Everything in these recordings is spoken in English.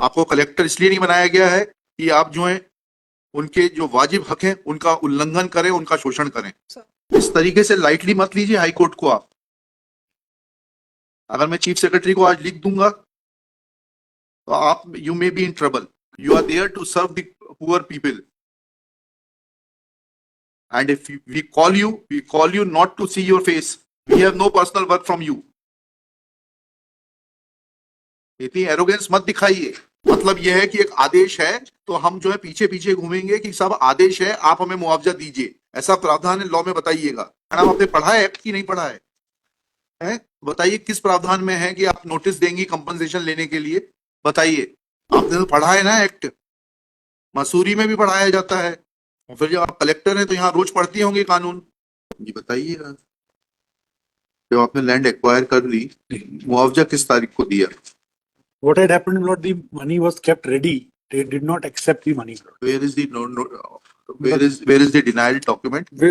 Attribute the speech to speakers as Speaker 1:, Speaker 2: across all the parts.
Speaker 1: आपको कलेक्टर इसलिए नहीं बनाया गया है कि आप जो है उनके जो वाजिब हक हैं उनका उल्लंघन करें, उनका शोषण करें। इस तरीके से लाइटली मत लीजिए हाई कोर्ट को आप। अगर मैं चीफ सेक्रेटरी को आज लिख दूंगा तो आप, you may be in trouble. You are there to serve the poor people, and if we call you not to see your face. We have no personal work from you. इतनी arrogance मत दिखाइए। मतलब यह है कि एक आदेश है तो हम जो है पीछे पीछे घूमेंगे कि सब आदेश है, आप हमें मुआवजा दीजिए, ऐसा प्रावधान है लॉ में, बताइएगा। मैडम आपने पढ़ा है एक्ट की नहीं पढ़ा है? बताइए किस प्रावधान में है कि आप नोटिस देंगी कंपनसेशन लेने के लिए? बताइए। आपने तो पढ़ा है ना एक्ट, मसूरी में भी पढ़ाया जाता है, और फिर जब आप कलेक्टर हैं तो यहाँ रोज पढ़ती होंगे कानून। जी बताइएगा। जब आपने लैंड एक्वायर कर ली, मुआवजा किस तारीख को दिया?
Speaker 2: What had happened, Lord, the money was kept ready. They did not accept the money.
Speaker 1: Where is the where is the denial document?
Speaker 2: We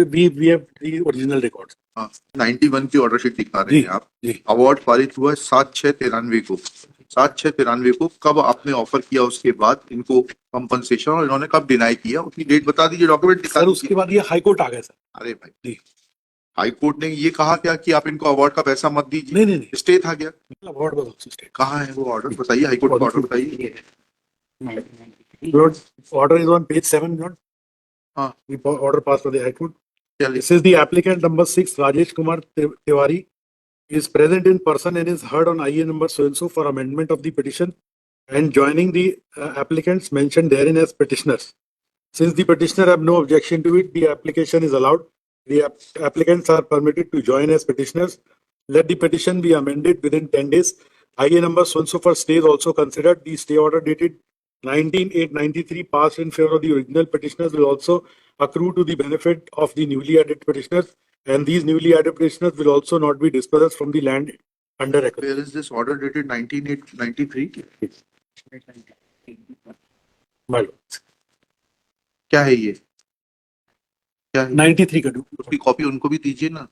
Speaker 2: have the original records.
Speaker 1: 91 की ऑर्डर शीट दिखा रहे हैं आप। अवार्ड पारित हुआ है 7/6/93 को। 7/6/93 को कब आपने ऑफर किया, उसके बाद इनको कंपनसेशन, और इन्होंने कब डिनाई किया, उसकी डेट बता दीजिए, डॉक्यूमेंट दिखा दीजिए।
Speaker 2: उसके बाद ये हाई कोर्ट आ गया सर।
Speaker 1: अरे भाई, हाई कोर्ट ने ये कहा क्या कि आप इनको अवार्ड का पैसा मत दीजिए?
Speaker 2: नहीं,
Speaker 1: स्टे था क्या?
Speaker 2: Award was also stay.
Speaker 1: कहाँ है वो ऑर्डर? बताइए, हाई कोर्ट का ऑर्डर बताइए।
Speaker 2: Lord, order is on page 7, Lord. The order passed by the High Court. This is the applicant number 6, Rajesh Kumar Tiwari, is present in person and is heard on IA number so and so for amendment of the petition and joining the applicants mentioned therein as petitioners. Since the petitioner have no objection to it, the application is allowed. The applicants are permitted to join as petitioners. Let the petition be amended within 10 days. IA number so and so for stay is also considered. The stay order dated 19/8/93 passed in favor of the original petitioners will also accrue to the benefit of the newly added petitioners, and these newly added petitioners will also not be dispossessed from the land under record.
Speaker 1: Where is this order dated 19/8/93?
Speaker 2: My lord.
Speaker 1: क्या है ये? क्या है?
Speaker 2: 93 का
Speaker 1: उसकी copy उनको भी दीजिए ना,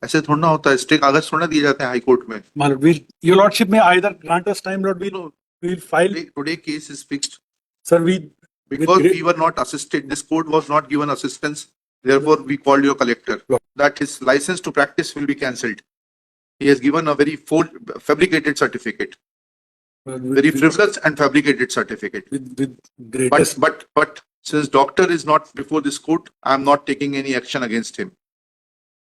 Speaker 1: ऐसे थोड़ा ना होता है। स्टे कागज थोड़ा दिए जाते हैं हाई कोर्ट में।
Speaker 2: My lord, your lordship may either grant us time, Lord, we'll file.
Speaker 1: Today case is fixed.
Speaker 2: Sir,
Speaker 1: because we were not assisted, this court was not given assistance, therefore we called your collector that his license to practice will be cancelled. He has given a very fabricated certificate, very frivolous and fabricated certificate.
Speaker 2: With greatest.
Speaker 1: But since doctor is not before this court, I am not taking any action against him.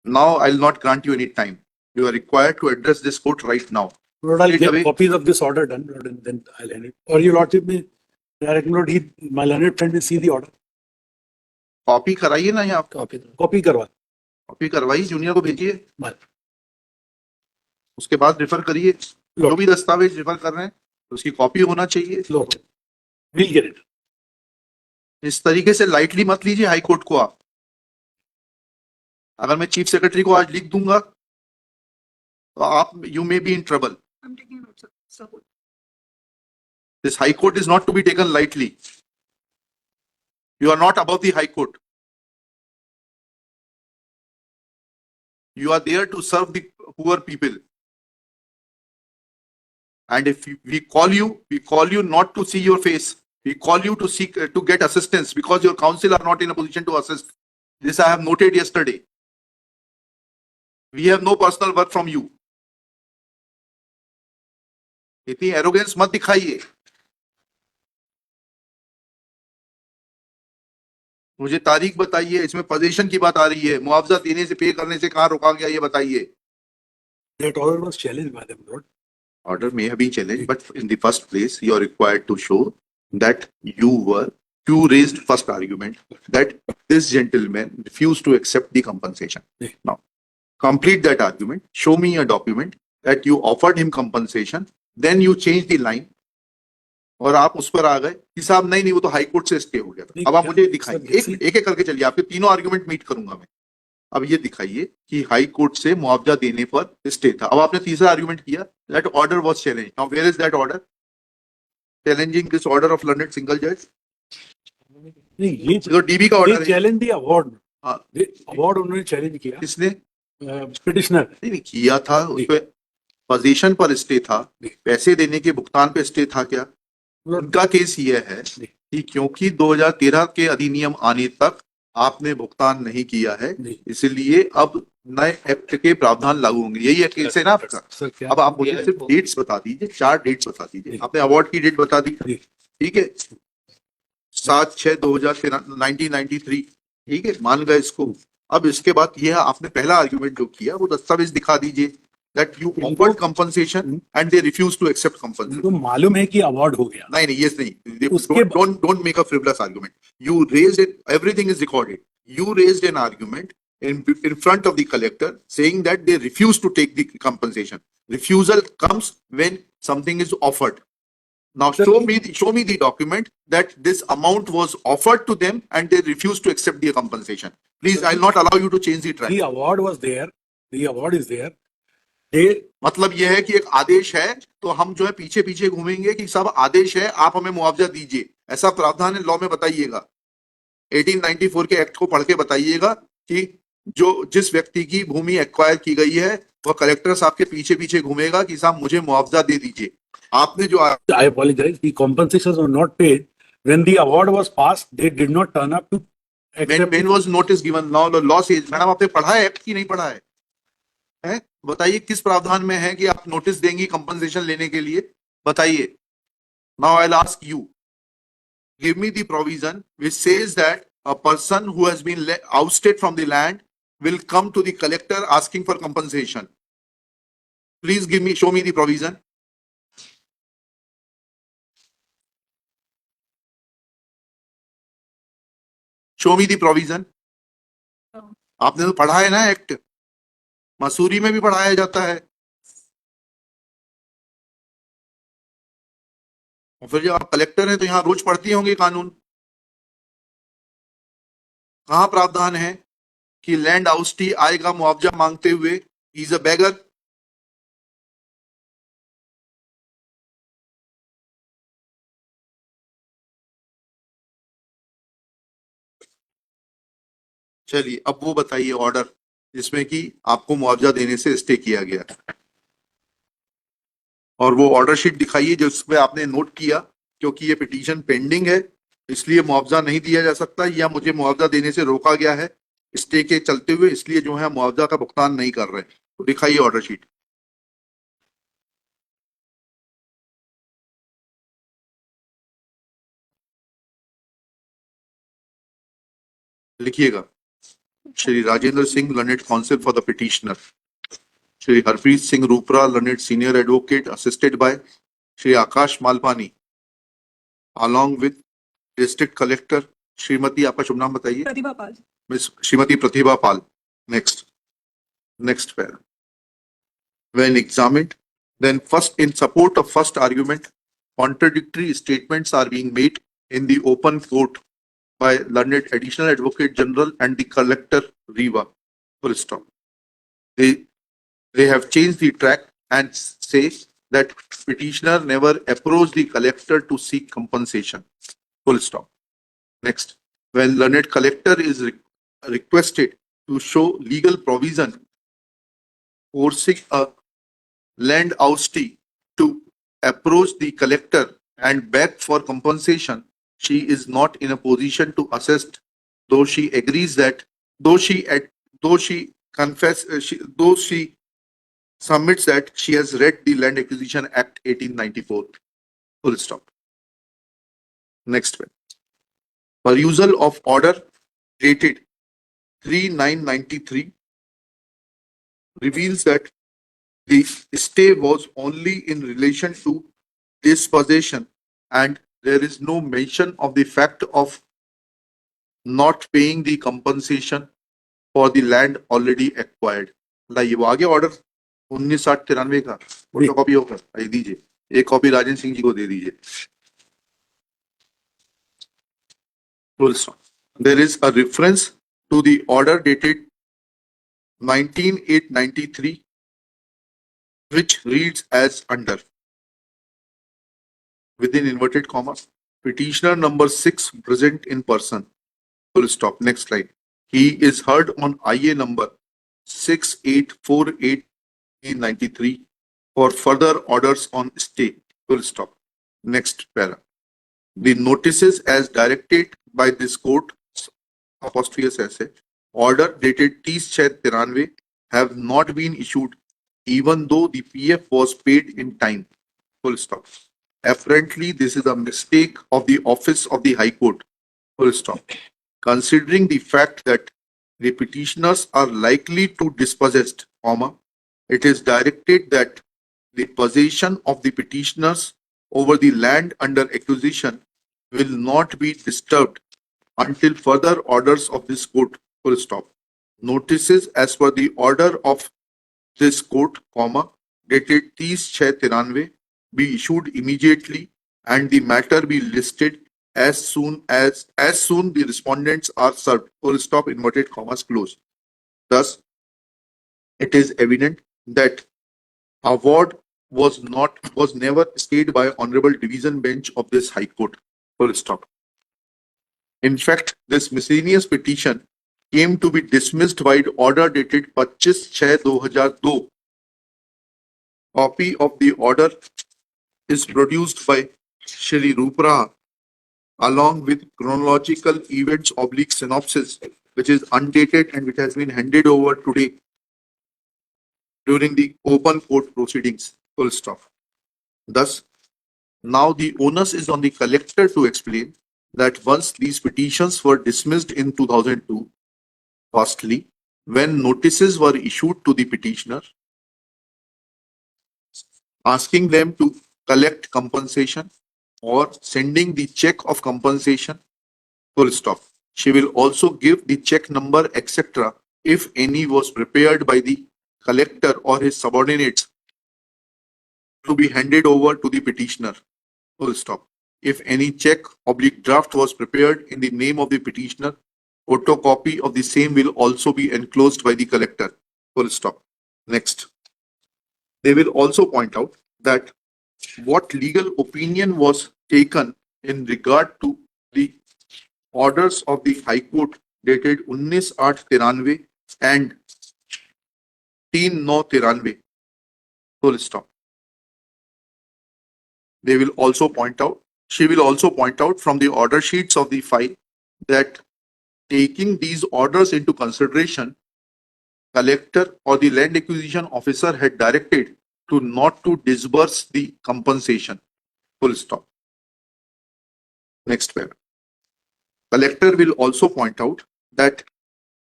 Speaker 1: Now I'll not grant you any time. You are required to address this court right now.
Speaker 2: Lord, I'll get copies of this order done, Lord, and then I'll hand it. Or your lordship may direct, Lord, my learned friend will see the order.
Speaker 1: Copy कराइए ना, यहाँ
Speaker 2: copy
Speaker 1: करवाइए, junior को भेजिए, उसके बाद refer करिए। जो भी दस्तावेज रेफर कर रहे हैं उसकी कॉपी होना चाहिए।
Speaker 2: We'll get it.
Speaker 1: इस तरीके से लाइटली मत लीजिए हाई कोर्ट को आप। अगर मैं चीफ सेक्रेटरी को आज लिख दूंगा तो आप, you may be in trouble. This high court is not to be taken lightly. You are not above the high court. You are there to serve the poor people. And if we call you not to see your face. We call you to get assistance because your counsel are not in a position to assist. This I have noted yesterday. We have no personal work from you. इतनी arrogance मत दिखाइए। मुझे तारीख बताइए, इसमें position की बात आ रही है, मुआवजा देने से, पे करने से कहाँ रोका गया, ये बताइए।
Speaker 2: That order was challenged by them, Lord.
Speaker 1: Order may have been challenged, but in the first place, you are required to show that you raised first argument that this gentleman refused to accept the compensation. Now, complete that argument. Show me a document that you offered him compensation, then you changed the line. और आप उस पर आ गए कि साहब नहीं वो तो हाई कोर्ट से स्टे हो गया था। अब आप मुझे दिखाइए, एक एक करके चलिए, आपके तीनों आर्गुमेंट मीट करूंगा मैं। अब ये दिखाइए कि हाई कोर्ट से मुआवजा देने पर स्टे था। अब आपने तीसरा आर्गुमेंट किया that order was challenge. Now where is that order challenging this order of learned single जज?
Speaker 2: ये
Speaker 1: तो डीबी का order
Speaker 2: challenge the award. Award उन्होंने चैलेंज किया।
Speaker 1: किसने?
Speaker 2: पिटिशनर।
Speaker 1: नहीं किया था, उस पे पोजीशन पर स्टे था, पैसे देने के भुगतान पे स्टे था क्या? उनका केस ये है कि क्योंकि 2013 के अधिनियम आने तक आपने भुगतान नहीं किया है, इसलिए अब नए एक्ट के प्रावधान लागू होंगे। यही है केस है ना आपका?
Speaker 2: सर क्या
Speaker 1: अब आप मुझे सिर्फ डेट्स बता दीजिए, 4 डेट्स बता दीजिए। आपने अवार्ड की डेट बता दी, ठीक है, 7/6/2013, 1993, ठीक है, मान गए इसको। अब इसके बाद यह आपने पहला आर्ग्यूमेंट जो किया वो दस्तावेज दिखा दीजिए that you offered compensation and they refused to accept compensation.
Speaker 2: तो मालूम है कि अवार्ड हो गया।
Speaker 1: नहीं, yes, नहीं,
Speaker 2: उसके
Speaker 1: don't make a frivolous argument. You raised it, everything is recorded. You raised an argument in front of the collector saying that they refuse to take the compensation. Refusal comes when something is offered. Now show me the document that this amount was offered to them and they refused to accept the compensation. Please, I'll not allow you to change the track.
Speaker 2: The award was there. The award is there.
Speaker 1: मतलब यह है कि एक आदेश है तो हम जो है पीछे पीछे घूमेंगे कि सब आदेश है, आप हमें मुआवजा दीजिए, ऐसा प्रावधान है लॉ में? बताइएगा, 1894 के एक्ट को पढ़ के बताइएगा कि जो जिस व्यक्ति की भूमि एक्वायर की गई है वह कलेक्टर साहब के पीछे पीछे घूमेगा कि साहब मुझे मुआवजा दे दीजिए। आपने जो
Speaker 2: I apologize, the compensations were not paid when the award was passed. They did not turn up to accept.
Speaker 1: When was notice given? Now the law says, madam आपने पढ़ा है एक्ट की नहीं पढ़ा है? बताइए किस प्रावधान में है कि आप नोटिस देंगी कंपनसेशन लेने के लिए? बताइए। Now I will ask you, give me the provision which says that a person who has been ousted from the land will come to the collector asking for compensation. Please give me, show me the provision. Show me the provision. आपने तो पढ़ा है ना act, Mussoorie में भी पढ़ाया जाता है। और फिर जब आप कलेक्टर हैं तो यहाँ रोज पढ़ती होंगे कानून। कहाँ प्रावधान है कि लैंड आउस्टी आएगा मुआवजा मांगते हुए? इज अ बेगर। चलिए अब वो बताइए ऑर्डर जिसमें कि आपको मुआवजा देने से स्टे किया गया, और वो ऑर्डर शीट दिखाइए जिसमें आपने नोट किया क्योंकि ये पिटीशन पेंडिंग है इसलिए मुआवजा नहीं दिया जा सकता, या मुझे मुआवजा देने से रोका गया है स्टे के चलते हुए, इसलिए जो है मुआवजा का भुगतान नहीं कर रहे। तो दिखाइए ऑर्डर शीट। लिखिएगा, Shri Rajendra Singh, learned counsel for the petitioner, Shri Harpreet Singh Rupra, learned senior advocate, assisted by Shri Akash Malpani, along with district collector Shrimati, आपका शुभ नाम बताइए?
Speaker 3: Pratibha Pal.
Speaker 1: Miss Shrimati Pratibha Pal. Next pair. When examined, then first in support of first argument, contradictory statements are being made in the open court by learned additional advocate general and the collector Riva. Full stop. They have changed the track and say that petitioner never approached the collector to seek compensation. Full stop. Next, when learned collector is requested to show legal provision forcing a land oustee to approach the collector and beg for compensation, she is not in a position to assist, though she agrees that, though she submits that she has read the Land Acquisition Act 1894. Full stop. Next one. Perusal of order dated 3/9/93 reveals that the stay was only in relation to dispossession and there is no mention of the fact of not paying the compensation for the land already acquired. लाइए वो आगे order 19/8/93 का photo copy होकर आइए दीजिए, एक copy Rajendra Singh ji को दे दीजिए। There is a reference to the order dated 19/8/93 which reads as under, within inverted commas, petitioner number 6 present in person. Full stop. Next slide. He is heard on IA number 6848/93 for further orders on stay. Full stop. Next para. The notices as directed by this court, apostrophe ऐसे, order dated 30/6/93 have not been issued even though the PF was paid in time. Full stop. Apparently, this is a mistake of the office of the High Court. Full stop. Considering the fact that the petitioners are likely to dispossessed, comma, it is directed that the possession of the petitioners over the land under acquisition will not be disturbed until further orders of this court. Full stop. Notices as per the order of this court, comma, dated 30/6/93 be issued immediately and the matter be listed as soon the respondents are served. Full stop, inverted commas closed. Thus, it is evident that award was never stayed by Honorable Division Bench of this High Court. Full stop. In fact, this miscellaneous petition came to be dismissed by order dated 25/6/2002. Copy of the order is produced by Shri Rupra along with chronological events / synopsis, which is undated and which has been handed over today during the open court proceedings. Full stop. Thus, now the onus is on the collector to explain that once these petitions were dismissed in 2002, firstly, when notices were issued to the petitioner, asking them to collect compensation or sending the check of compensation, full stop. She will also give the check number, etc., if any was prepared by the collector or his subordinates to be handed over to the petitioner, full stop. If any check / draft was prepared in the name of the petitioner, photocopy of the same will also be enclosed by the collector, full stop. Next. They will also point out that what legal opinion was taken in regard to the orders of the High Court dated 19/8/93 and 3/9/93. Full stop. They will also point out, she will also point out from the order sheets of the file that taking these orders into consideration, collector or the land acquisition officer had directed to not to disburse the compensation. Full stop. Next paragraph. Collector will also point out that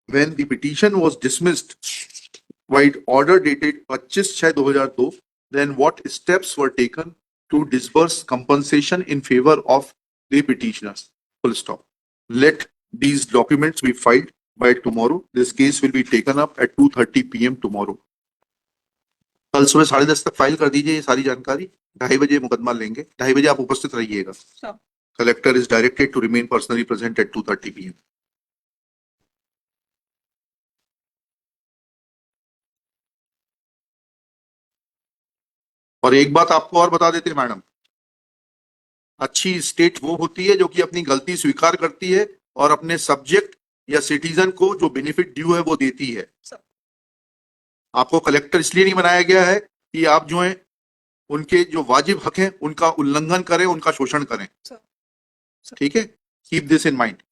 Speaker 1: when the petition was dismissed by order dated 25/6/2002, then what steps were taken to disburse compensation in favor of the petitioners. Full stop. Let these documents be filed by tomorrow. This case will be taken up at 2:30 PM tomorrow. कल सुबह 10:30 तक file कर दीजिए ये सारी जानकारी. 2:30 बजे मुकदमा लेंगे. 2:30 बजे आप उपस्थित रहिएगा. Collector is directed to remain personally present at 2:30 PM. और एक बात आपको और बता देते हैं मैडम, अच्छी स्टेट वो होती है जो कि अपनी गलती स्वीकार करती है और अपने सब्जेक्ट या सिटीजन को जो बेनिफिट ड्यू है वो देती है. आपको कलेक्टर इसलिए नहीं बनाया गया है कि आप जो है उनके जो वाजिब हक हैं उनका उल्लंघन करें, उनका शोषण करें. ठीक है, कीप दिस इन माइंड.